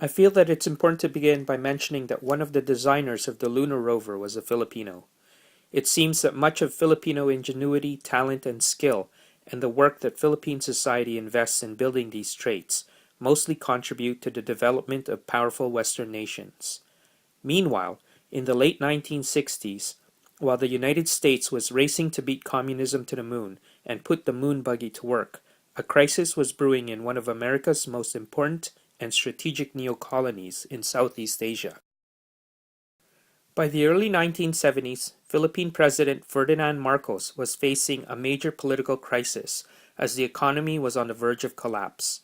I feel that it's important to begin by mentioning that one of the designers of the lunar rover was a Filipino. It seems that much of Filipino ingenuity, talent, and skill, and the work that Philippine society invests in building these traits, mostly contribute to the development of powerful Western nations. Meanwhile, in the late 1960s, while the United States was racing to beat communism to the moon and put the moon buggy to work, a crisis was brewing in one of America's most important and strategic neo-colonies in Southeast Asia. By the early 1970s, Philippine President Ferdinand Marcos was facing a major political crisis as the economy was on the verge of collapse.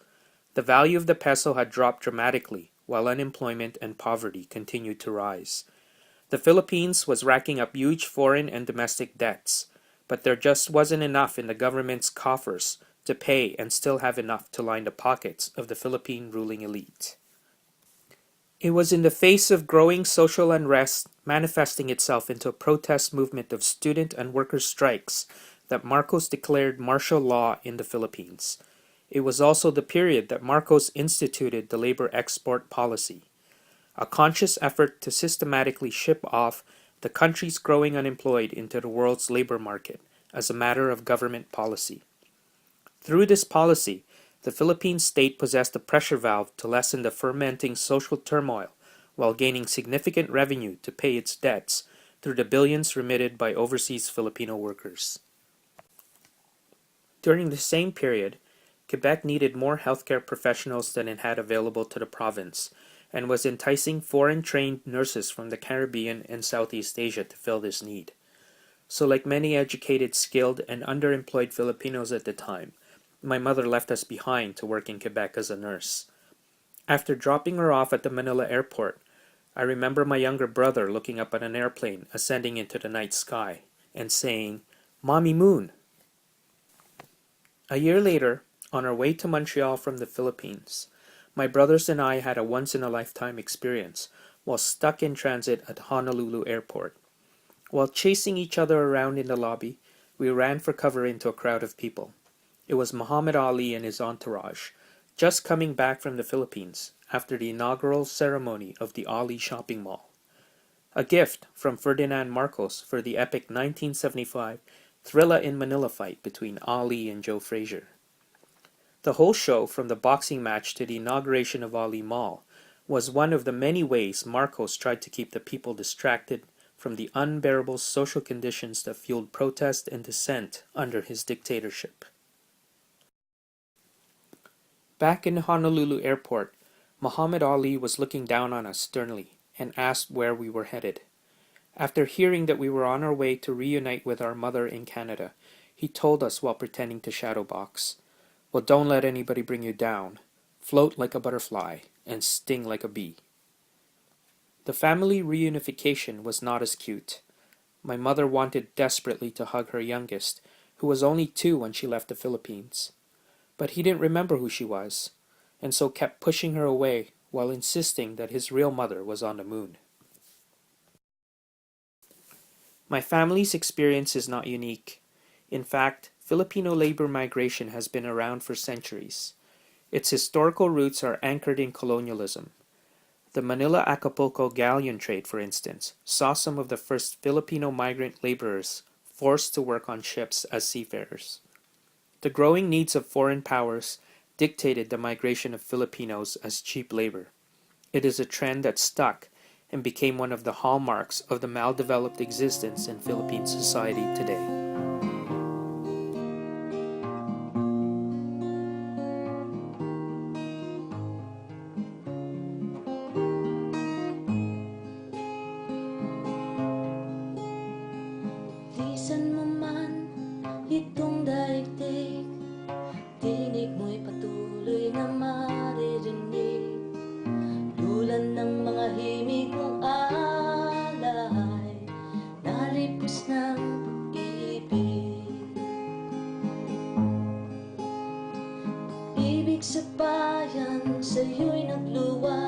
The value of the peso had dropped dramatically, while unemployment and poverty continued to rise. The Philippines was racking up huge foreign and domestic debts, but there just wasn't enough in the government's coffers to pay and still have enough to line the pockets of the Philippine ruling elite. It was in the face of growing social unrest manifesting itself into a protest movement of student and workers' strikes that Marcos declared martial law in the Philippines. It was also the period that Marcos instituted the labor export policy, a conscious effort to systematically ship off the country's growing unemployed into the world's labor market as a matter of government policy. Through this policy, the Philippine state possessed a pressure valve to lessen the fermenting social turmoil while gaining significant revenue to pay its debts through the billions remitted by overseas Filipino workers. During the same period, Quebec needed more healthcare professionals than it had available to the province, and was enticing foreign-trained nurses from the Caribbean and Southeast Asia to fill this need. So like many educated, skilled, and underemployed Filipinos at the time, my mother left us behind to work in Quebec as a nurse. After dropping her off at the Manila airport, I remember my younger brother looking up at an airplane ascending into the night sky and saying, "Mommy Moon." A year later, on our way to Montreal from the Philippines, my brothers and I had a once-in-a-lifetime experience while stuck in transit at Honolulu Airport. While chasing each other around in the lobby, we ran for cover into a crowd of people. It was Muhammad Ali and his entourage, just coming back from the Philippines after the inaugural ceremony of the Ali shopping mall. A gift from Ferdinand Marcos for the epic 1975 Thrilla in Manila fight between Ali and Joe Frazier. The whole show, from the boxing match to the inauguration of Ali Mall, was one of the many ways Marcos tried to keep the people distracted from the unbearable social conditions that fueled protest and dissent under his dictatorship. Back in Honolulu Airport, Muhammad Ali was looking down on us sternly and asked where we were headed. After hearing that we were on our way to reunite with our mother in Canada, he told us while pretending to shadowbox, "Well, don't let anybody bring you down. Float like a butterfly and sting like a bee." The family reunification was not as cute. My mother wanted desperately to hug her youngest, who was only 2 when she left the Philippines. But he didn't remember who she was, and so kept pushing her away while insisting that his real mother was on the moon. My family's experience is not unique. In fact, Filipino labor migration has been around for centuries. Its historical roots are anchored in colonialism. The Manila-Acapulco galleon trade, for instance, saw some of the first Filipino migrant laborers forced to work on ships as seafarers. The growing needs of foreign powers dictated the migration of Filipinos as cheap labor. It is a trend that stuck and became one of the hallmarks of the maldeveloped existence in Philippine society today. Lisan mo man itong daigdig, tinig mo'y patuloy na maririnig, dulan ng mga himig mong alay, nalipos ng pag-ibig. Ibig sa bayan, sa'yo'y nagluwa,